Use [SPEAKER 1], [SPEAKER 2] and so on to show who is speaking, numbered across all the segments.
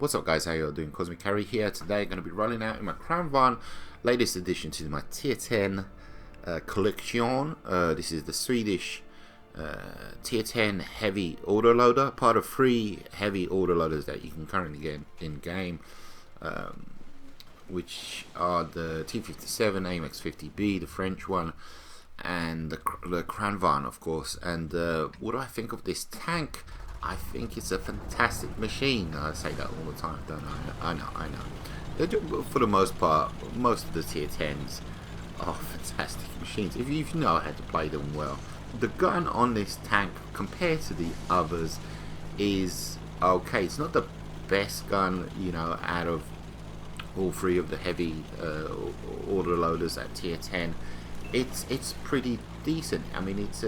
[SPEAKER 1] What's up guys, how you all doing? Cosmic Carry here. Today I'm going to be rolling out in my Kranvagn latest addition to my tier 10 collection. This is the Swedish tier 10 heavy autoloader, part of 3 heavy autoloaders that you can currently get in game, which are the T57, AMX 50B, the French one, and the Kranvagn, of course. And what do I think of this tank? I think it's a fantastic machine. I say that all the time, don't I? I know. For the most part, most of the tier 10s are fantastic machines if you know how to play them well. The gun on this tank compared to the others is okay. It's not the best gun, you know, out of all 3 of the heavy autoloaders at tier 10. It's pretty decent. I mean, it's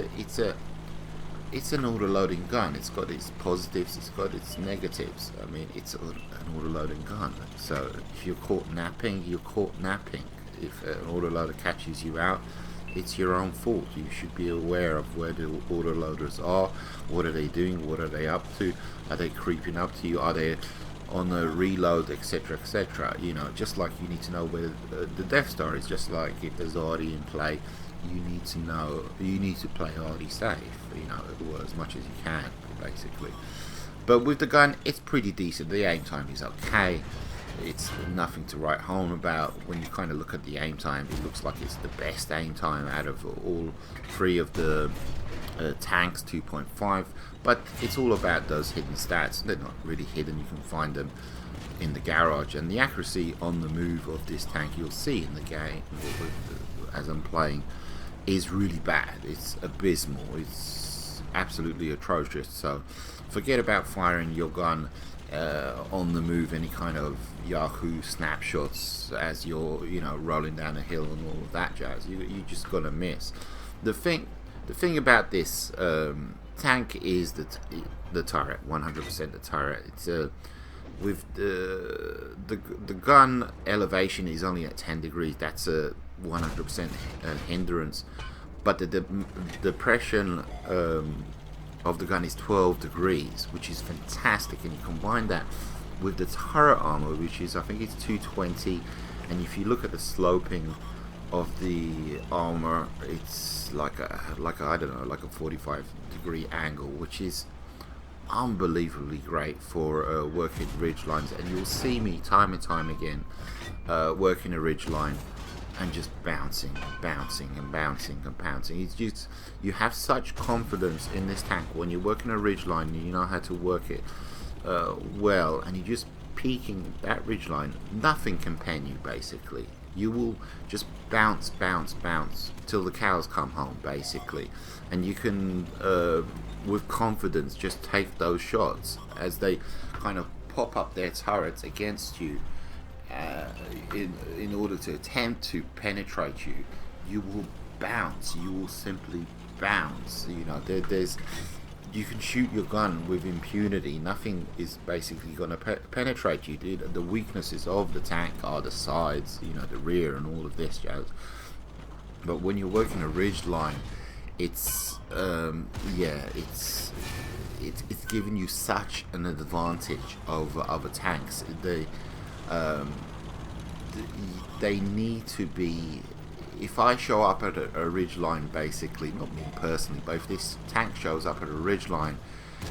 [SPEAKER 1] an autoloading gun. It's got its positives, it's got its negatives. I mean, it's an autoloading gun. So if you're caught napping, you're caught napping. If an autoloader catches you out, it's your own fault. You should be aware of where the autoloaders are. What are they doing? What are they up to? Are they creeping up to you? Are they on a reload, etc, etc? You know, just like you need to know where the Death Star is. Just like if there's already in play, you need to know, you need to play already safe, you know, as much as you can, basically. But with the gun, it's pretty decent. The aim time is okay. It's nothing to write home about. When you kind of look at the aim time, it looks like it's the best aim time out of all 3 of the tanks, 2.5. But it's all about those hidden stats. They're not really hidden. You can find them in the garage. And the accuracy on the move of this tank, you'll see in the game as I'm playing, is really bad. It's abysmal. It's absolutely atrocious. So forget about firing your gun on the move, any kind of Yahoo snapshots as you're, you know, rolling down a hill and all of that jazz. You just gonna miss. The thing about this tank is that the turret, 100% the turret. It's with the gun elevation is only at 10 degrees. That's a 100% hindrance, but the depression of the gun is 12 degrees, which is fantastic. And you combine that with the turret armor, which is, I think it's 220, and if you look at the sloping of the armor, it's like a I don't know, like a 45 degree angle, which is unbelievably great for working ridge lines. And you'll see me time and time again working a ridge line and just bouncing and bouncing and bouncing and bouncing. It's just, you have such confidence in this tank when you're working a ridge line and you know how to work it well, and you're just peaking that ridge line. Nothing can pen you, basically. You will just bounce till the cows come home, basically. And you can with confidence just take those shots as they kind of pop up their turrets against you. In order to attempt to penetrate you, you will bounce. You will simply bounce. You know, you can shoot your gun with impunity. Nothing is basically going to penetrate you. The weaknesses of the tank are the sides, you know, the rear, and all of this jazz. But when you're working a ridge line, it's it's giving you such an advantage over other tanks. They need to be. If I show up at a ridge line, basically, not me personally, but if this tank shows up at a ridge line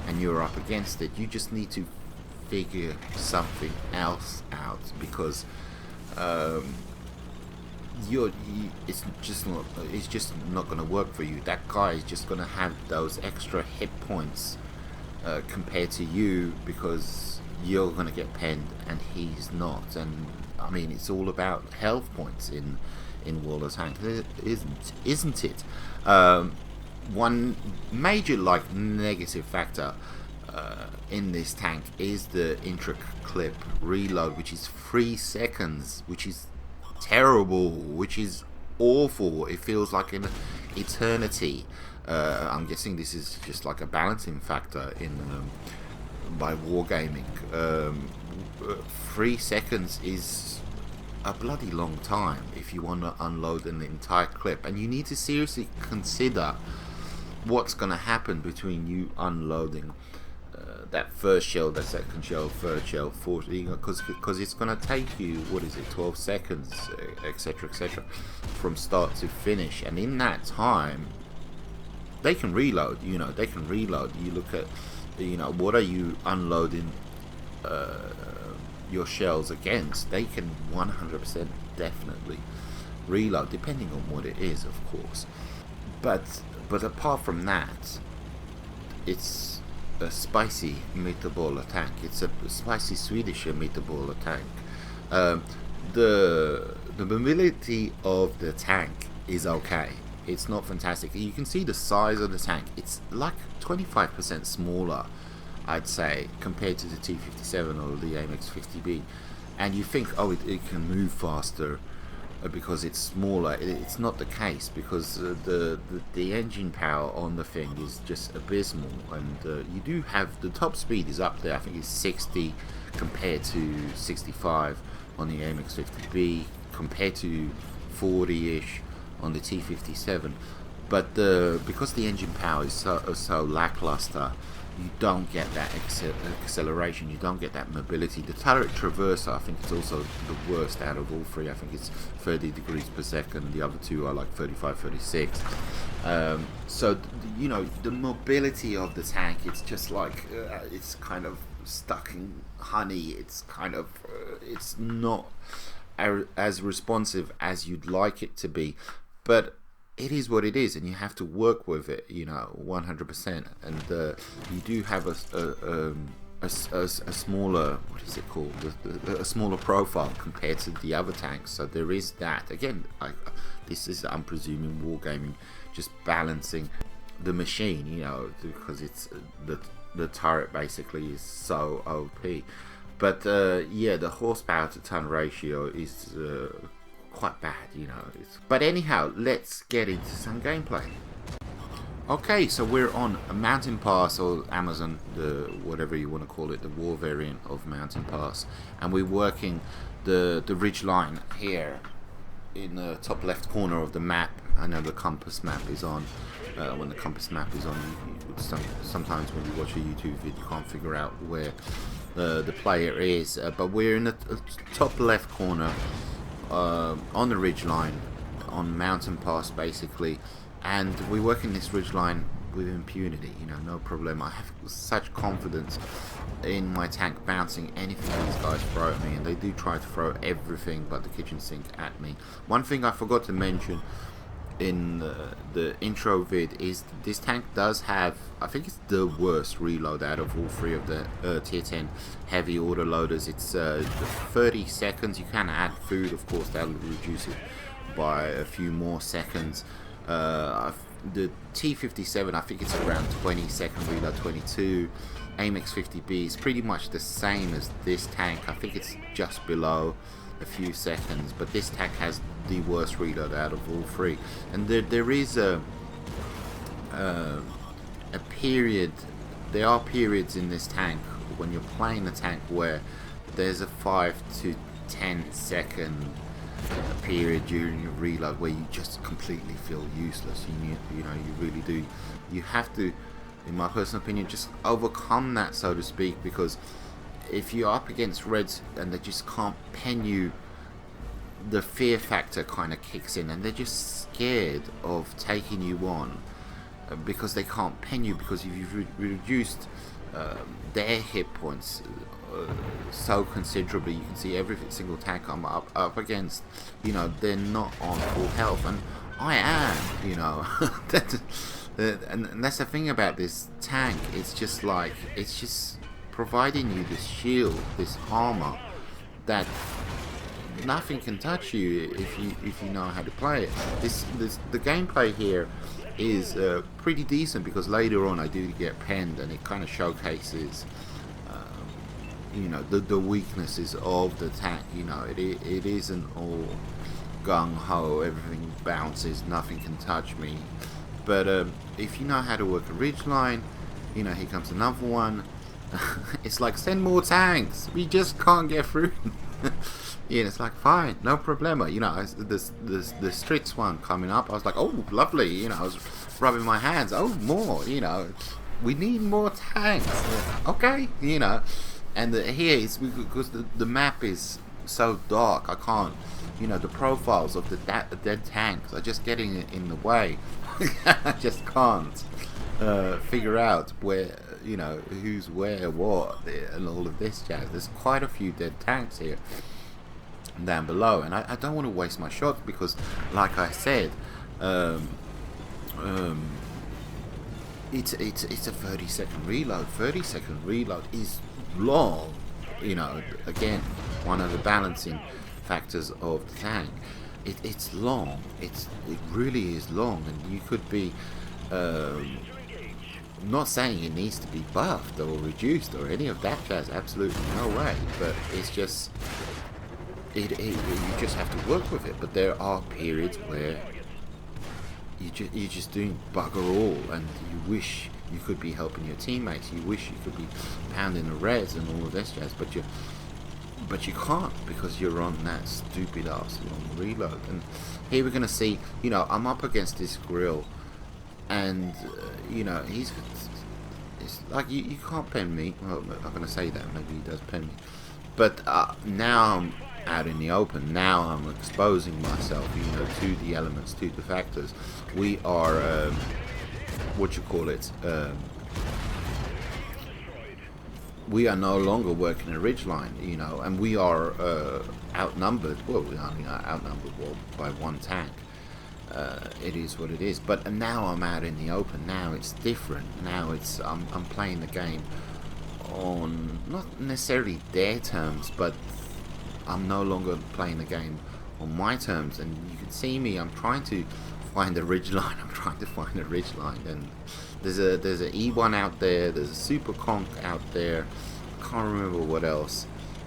[SPEAKER 1] and you're up against it, you just need to figure something else out, because it's just not going to work for you. That guy is just going to have those extra hit points compared to you, because you're going to get penned and he's not. And I mean, it's all about health points in World of Tanks, isn't it? One major negative factor in this tank is the intra-clip reload, which is 3 seconds, which is terrible, which is awful. It feels like an eternity. I'm guessing this is just like a balancing factor in by wargaming. 3 seconds is a bloody long time if you want to unload an entire clip, and you need to seriously consider what's going to happen between you unloading that first shell, that second shell, third shell, fourth, because it's gonna take you, what is it, 12 seconds, etc., etc., from start to finish, and in that time, they can reload. They can reload. You look at, what are you unloading your shells against? They can 100% definitely reload, depending on what it is, of course. But apart from that, it's a spicy MEATBALL tank. It's a spicy Swedish MEATBALL tank. The mobility of the tank is okay. It's not fantastic. You can see the size of the tank. It's like 25% smaller, I'd say, compared to the T57 or the AMX 50B. And you think, oh, it can move faster because it's smaller. It's not the case, because the engine power on the thing is just abysmal, and you do have the top speed is up there. I think it's 60 compared to 65 on the AMX 50B, compared to 40-ish on the T57. But because the engine power is so lackluster, you don't get that acceleration, you don't get that mobility. The turret traverser, I think it's also the worst out of all three. I think it's 30 degrees per second. The other two are like 35, 36. So, the mobility of the tank, it's just like, it's kind of stuck in honey. It's kind of, it's not as responsive as you'd like it to be. But it is what it is, and you have to work with it, 100%. And you do have a smaller, what is it called, a smaller profile compared to the other tanks. So there is that. Again, this is, I'm presuming, wargaming, just balancing the machine, because it's the turret basically is so OP. But yeah, the horsepower to ton ratio is quite bad, But anyhow, let's get into some gameplay. Okay, so we're on a Mountain Pass, or Amazon, whatever you want to call it, the war variant of Mountain Pass, and we're working the ridge line here in the top left corner of the map. I know the compass map is on. When the compass map is on, sometimes when you watch a YouTube video, you can't figure out where the player is. But we're in the top left corner, on the ridge line, on Mountain Pass basically, and we work in this ridge line with impunity, no problem. I have such confidence in my tank bouncing anything these guys throw at me, and they do try to throw everything but the kitchen sink at me. One thing I forgot to mention in the intro vid is this tank does have, I think it's the worst reload out of all three of the tier 10 heavy auto loaders. It's 30 seconds. You can add food, of course, that'll reduce it by a few more seconds. The T57, I think it's around 20 second reload, 22. AMX 50B is pretty much the same as this tank. I think it's just below a few seconds, but this tank has the worst reload out of all three. And there is a period, there are periods in this tank when you're playing the tank where there's a 5 to 10 second period during your reload where you just completely feel useless. You really do. You have to, in my personal opinion, just overcome that, so to speak, because if you're up against Reds and they just can't pen you, the fear factor kind of kicks in, and they're just scared of taking you on because they can't pen you, because you've reduced their hit points so considerably. You can see every single tank I'm up against, they're not on full health, and I am, and that's the thing about this tank. It's just like, it's just providing you this shield, this armor, that nothing can touch you if you know how to play it. The gameplay here is pretty decent, because later on I do get penned, and it kind of showcases the weaknesses of the tank. It isn't all gung-ho, everything bounces, nothing can touch me. But if you know how to work a ridge line, here comes another one. It's like, send more tanks, we just can't get through. Yeah, it's like, fine, no problema. The Stritz one coming up, I was like, oh, lovely. I was rubbing my hands, oh, more. we need more tanks. Okay, you know. And here it's because the map is so dark. I can't, you know, the profiles of the dead tanks are just getting in the way. I just can't figure out where, you know, who's where, what, and all of this jazz. There's quite a few dead tanks here down below, and I don't want to waste my shots because, like I said, it's a 30-second reload. 30-second reload is long, you know. Again, one of the balancing factors of the tank. It's long. It really is long, and you could be not saying it needs to be buffed or reduced or any of that jazz. Absolutely no way. But it's just you just have to work with it. But there are periods where you're just doing bugger all, and you wish you could be helping your teammates. You wish you could be pounding the res and all of this jazz, but you can't because you're on that stupid ass long reload. And here we're gonna see, you know, I'm up against this grill, and you know, it's like you can't pen me. Well, I'm gonna say that maybe he does pen me, but now I'm out in the open. Now I'm exposing myself, you know, to the elements, to the factors. We are what you call it, we are no longer working a ridgeline, you know, and we are outnumbered. Well, we are outnumbered by one tank. It is what it is. But now I'm out in the open. Now it's different. Now it's I'm playing the game on not necessarily their terms, but I'm no longer playing the game on my terms. And you can see me. I'm trying to find a ridgeline. I'm trying to find a ridgeline, and there's a E1 out there. There's a super conch out there. I can't remember what else.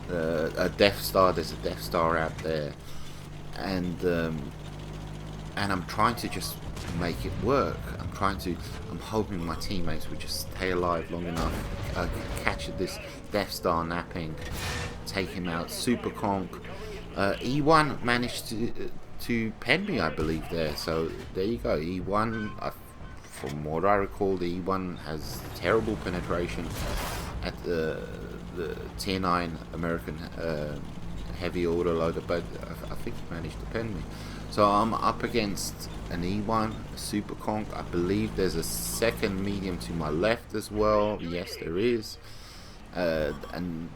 [SPEAKER 1] A Death Star. There's a Death Star out there, and I'm trying to just make it work. I'm hoping my teammates would just stay alive long enough. Catch this Death Star napping, take him out. Super conch. E1 managed to pen me, I believe, there. So there you go. E1. From what I recall, the E1 has terrible penetration at the Tier 9 American heavy autoloader, but I think he managed to pen me. So I'm up against an E1, a super conch. I believe there's a second medium to my left as well. Yes, there is. And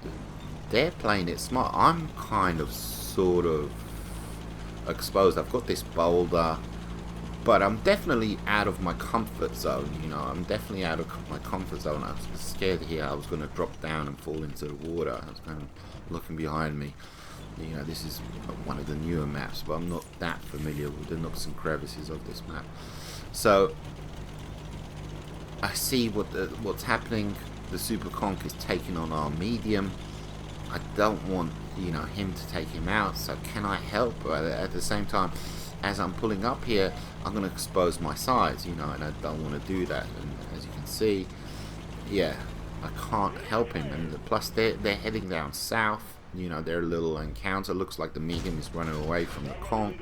[SPEAKER 1] they're playing it smart. I'm kind of sort of exposed. I've got this boulder, but I'm definitely out of my comfort zone. You know, I'm definitely out of my comfort zone. I was scared here I was going to drop down and fall into the water. I was kind of looking behind me. You know, this is one of the newer maps, but I'm not that familiar with the nooks and crevices of this map. So I see what's happening. The super conch is taking on our medium. I don't want, you know, him to take him out. So can I help? At the same time, as I'm pulling up here, I'm going to expose my sides, you know, and I don't want to do that. And as you can see, yeah, I can't help him. And plus, they're heading down south. You know, their little encounter looks like the medium is running away from the conch.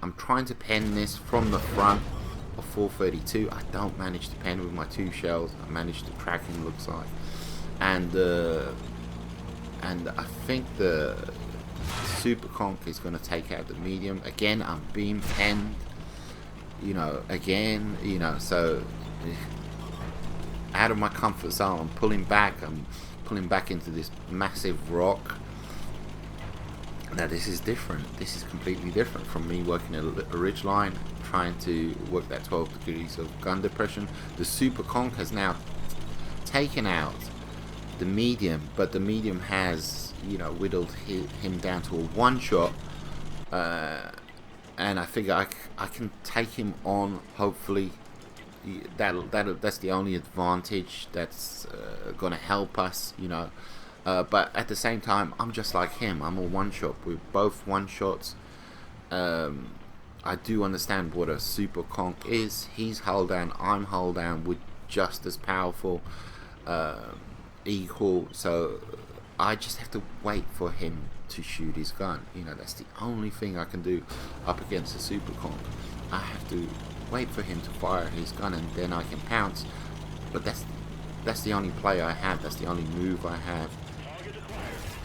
[SPEAKER 1] I'm trying to pen this from the front of 432. I don't manage to pen with my 2 shells. I managed to track him, looks like. And I think the super conch is going to take out the medium. Again, I'm being penned. You know, again, you know, so out of my comfort zone. I'm pulling back. I'm pulling back into this massive rock. Now this is different. This is completely different from me working a ridge line, trying to work that 12 degrees of gun depression. The super conch has now taken out the medium, but the medium has, you know, whittled him down to a one-shot, and I figure I can take him on. Hopefully, that's the only advantage that's gonna help us, you know. But at the same time, I'm just like him. I'm a one-shot. We're both one-shots. I do understand what a super conch is. He's hull down. I'm hull down. We're just as powerful, equal. So I just have to wait for him to shoot his gun. You know, that's the only thing I can do up against a super conch. I have to wait for him to fire his gun, and then I can pounce. But that's that's the only play I have. That's the only move I have.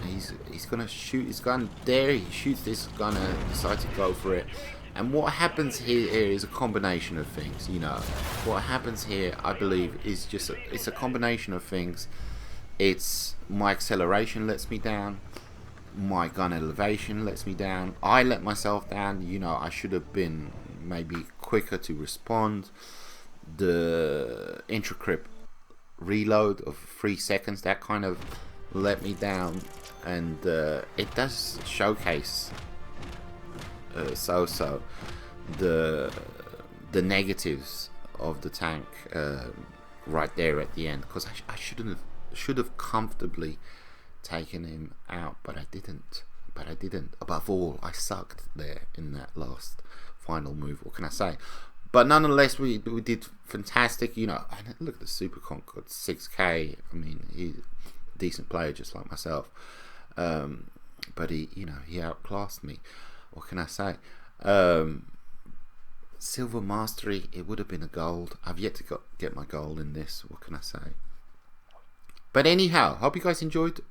[SPEAKER 1] And he's gonna shoot his gun there. He shoots this gun and decides to go for it. And what happens here is a combination of things. You know, what happens here, I believe, is just it's a combination of things. It's my acceleration lets me down. My gun elevation lets me down. I let myself down. You know, I should have been maybe quicker to respond. The intricate reload of 3 seconds, that kind of let me down. And it does showcase the negatives of the tank right there at the end, because I should have comfortably taken him out, but I didn't. Above all, I sucked there in that last final move. What can I say? But nonetheless, we did fantastic. You know, and look at the Super Conk got 6k. I mean, he's a decent player just like myself. But he outclassed me. What can I say? Silver Mastery, it would have been a gold. I've yet to get my gold in this. What can I say? But anyhow, hope you guys enjoyed.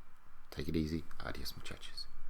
[SPEAKER 1] Take it easy. Adios, muchachos.